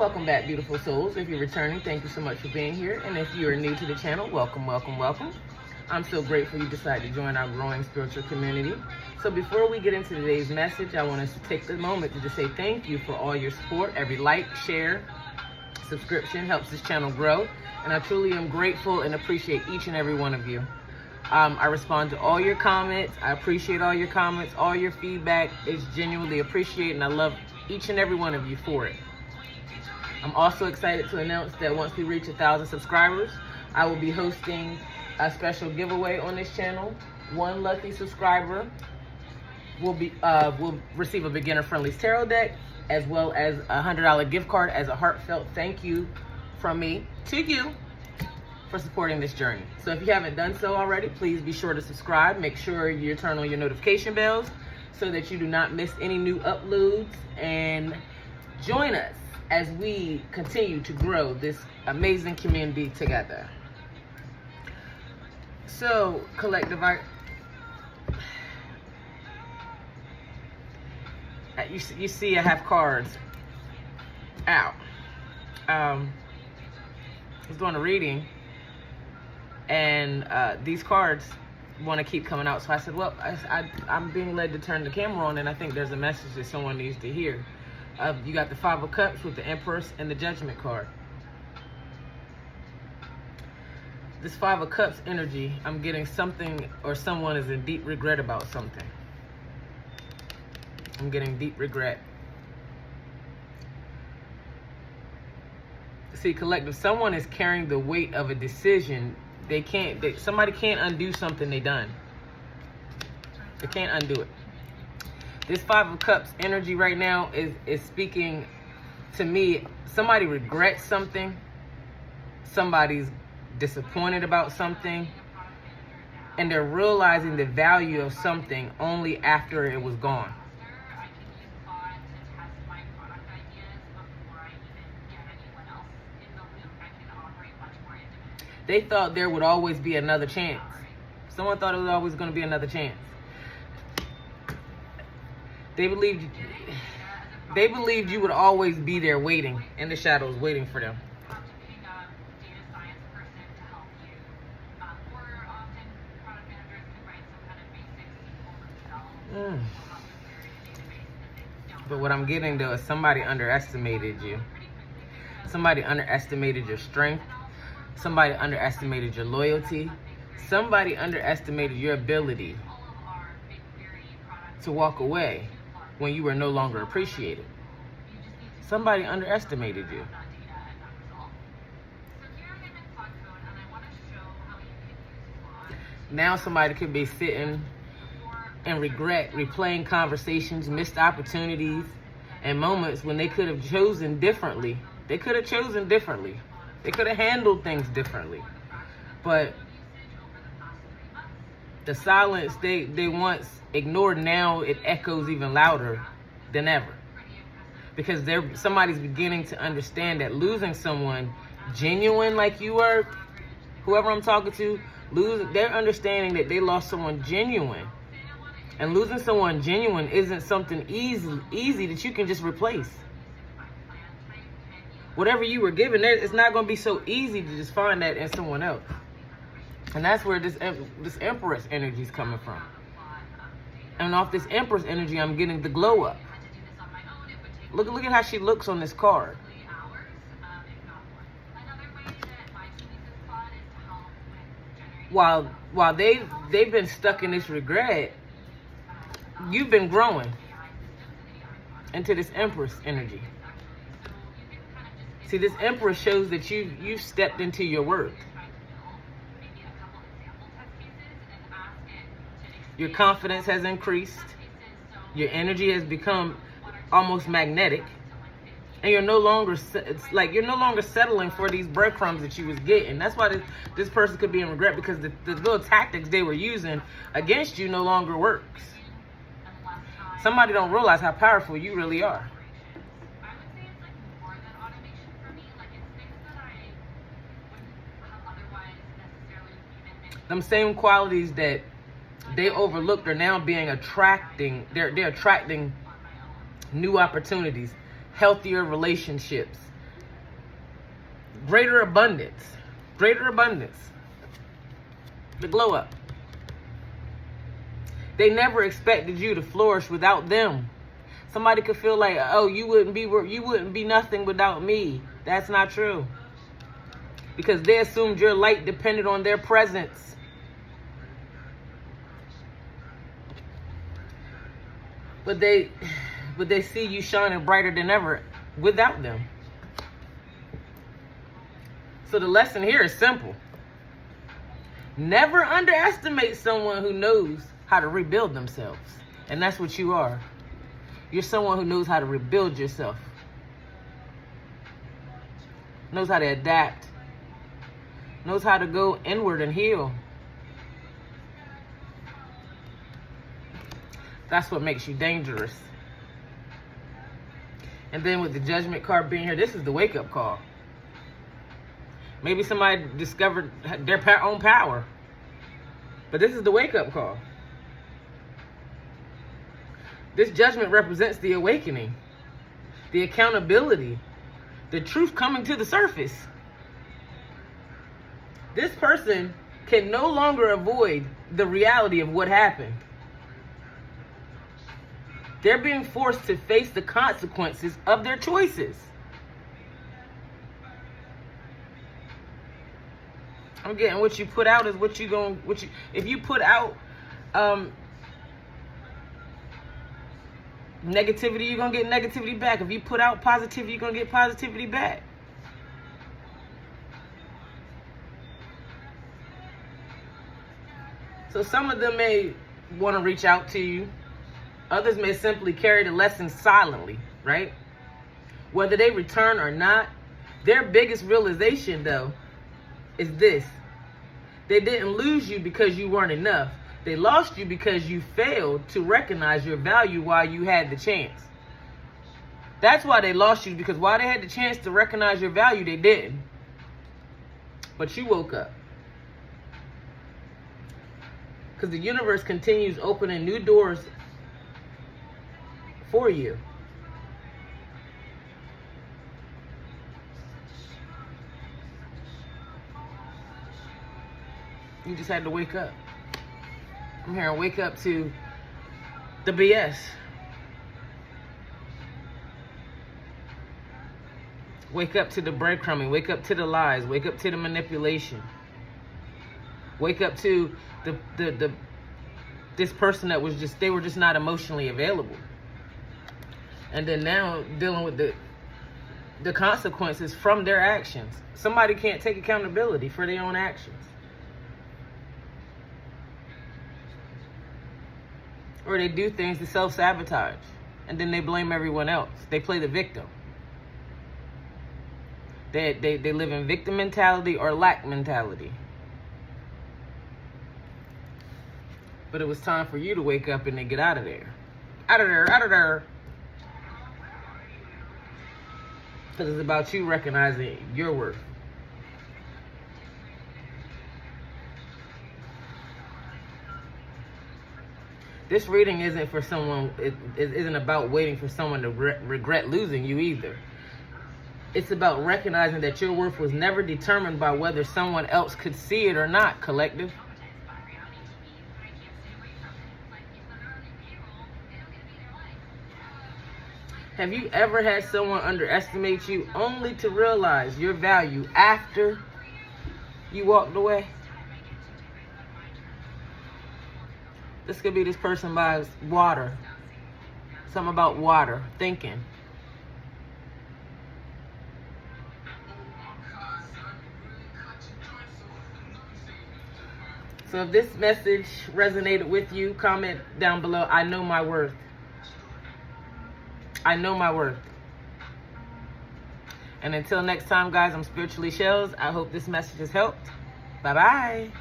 Welcome back, beautiful souls. If you're returning, thank you so much for being here. And if you're new to the channel, welcome, welcome, welcome. I'm so grateful you decided to join our growing spiritual community. So before we get into today's message, I want us to take the moment to just say thank you for all your support. Every like, share, subscription helps this channel grow. And I truly am grateful and appreciate each and every one of you. I respond to all your comments. I appreciate all your comments. All your feedback is genuinely appreciated, and I love each and every one of you for it. I'm also excited to announce that once we reach 1,000 subscribers, I will be hosting a special giveaway on this channel. One lucky subscriber will receive a beginner-friendly tarot deck, as well as a $100 gift card as a heartfelt thank you from me to you for supporting this journey. So if you haven't done so already, please be sure to subscribe. Make sure you turn on your notification bells so that you do not miss any new uploads, and join us as we continue to grow this amazing community together. So, collective, you see I have cards out. I was doing a reading, and these cards want to keep coming out. So I said, well, I'm being led to turn the camera on, and I think there's a message that someone needs to hear. You got the Five of Cups with the Empress and the Judgment card. This Five of Cups energy, I'm getting something or someone is in deep regret about something. I'm getting deep regret. See, collective, someone is carrying the weight of a decision. Somebody can't undo something they done. They can't undo it. This Five of Cups energy right now is speaking to me. Somebody regrets something. Somebody's disappointed about something. And they're realizing the value of something only after it was gone. They thought there would always be another chance. Someone thought it was always going to be another chance. They believed you would always be there waiting in the shadows, waiting for them. But what I'm getting though is somebody underestimated you. Somebody underestimated your strength. Somebody underestimated your loyalty. Somebody underestimated your ability to walk away when you were no longer appreciated. Somebody underestimated you. Now somebody could be sitting in regret, replaying conversations, missed opportunities, and moments when they could have chosen differently. They could have chosen differently. They could have handled things differently. But the silence they once ignored, now it echoes even louder than ever. Because somebody's beginning to understand that losing someone genuine like you are, whoever I'm talking to, they're understanding that they lost someone genuine. And losing someone genuine isn't something easy that you can just replace. Whatever you were given, it's not going to be so easy to just find that in someone else. And that's where this Empress energy is coming from. And off this Empress energy, I'm getting the glow up. Look at how she looks on this card. While they've been stuck in this regret, you've been growing into this Empress energy. See, this Empress shows that you've stepped into your worth. Your confidence has increased. Your energy has become almost magnetic. And you're no longer settling for these breadcrumbs that you was getting. That's why this person could be in regret, because the little tactics they were using against you no longer works. Somebody don't realize how powerful you really are. Them same qualities that they overlooked are now being they're attracting new opportunities, healthier relationships, greater abundance. Greater abundance. The glow up. They never expected you to flourish without them. Somebody could feel like, oh, you wouldn't be nothing without me. That's not true. Because they assumed your light depended on their presence. But they see you shining brighter than ever without them. So the lesson here is simple. Never underestimate someone who knows how to rebuild themselves. And that's what you are. You're someone who knows how to rebuild yourself. Knows how to adapt. Knows how to go inward and heal. That's what makes you dangerous. And then with the Judgment card being here, this is the wake-up call. Maybe somebody discovered their own power. But this is the wake-up call. This Judgment represents the awakening, the accountability, the truth coming to the surface. This person can no longer avoid the reality of what happened. They're being forced to face the consequences of their choices. I'm getting what you put out is what you going. If you put out negativity, you're gonna get negativity back. If you put out positivity, you're gonna get positivity back. So some of them may want to reach out to you. Others may simply carry the lesson silently, right? Whether they return or not, their biggest realization, though, is this. They didn't lose you because you weren't enough. They lost you because you failed to recognize your value while you had the chance. That's why they lost you, because while they had the chance to recognize your value, they didn't. But you woke up. Because the universe continues opening new doors for you. You just had to wake up. I'm here and wake up to the BS. Wake up to the breadcrumbing. Wake up to the lies. Wake up to the manipulation. Wake up to this person that was they were just not emotionally available. And then now dealing with the consequences from their actions. Somebody can't take accountability for their own actions. Or they do things to self-sabotage. And then they blame everyone else. They play the victim. They live in victim mentality or lack mentality. But it was time for you to wake up and then get out of there. Out of there, out of there. Because it's about you recognizing your worth. This reading isn't for someone, it isn't about waiting for someone to regret losing you either. It's about recognizing that your worth was never determined by whether someone else could see it or not, collective. Have you ever had someone underestimate you only to realize your value after you walked away? This could be this person buys water. Something about water, thinking. So if this message resonated with you, comment down below, I know my worth. I know my worth. And until next time, guys, I'm Spiritually Shellz. I hope this message has helped. Bye-bye.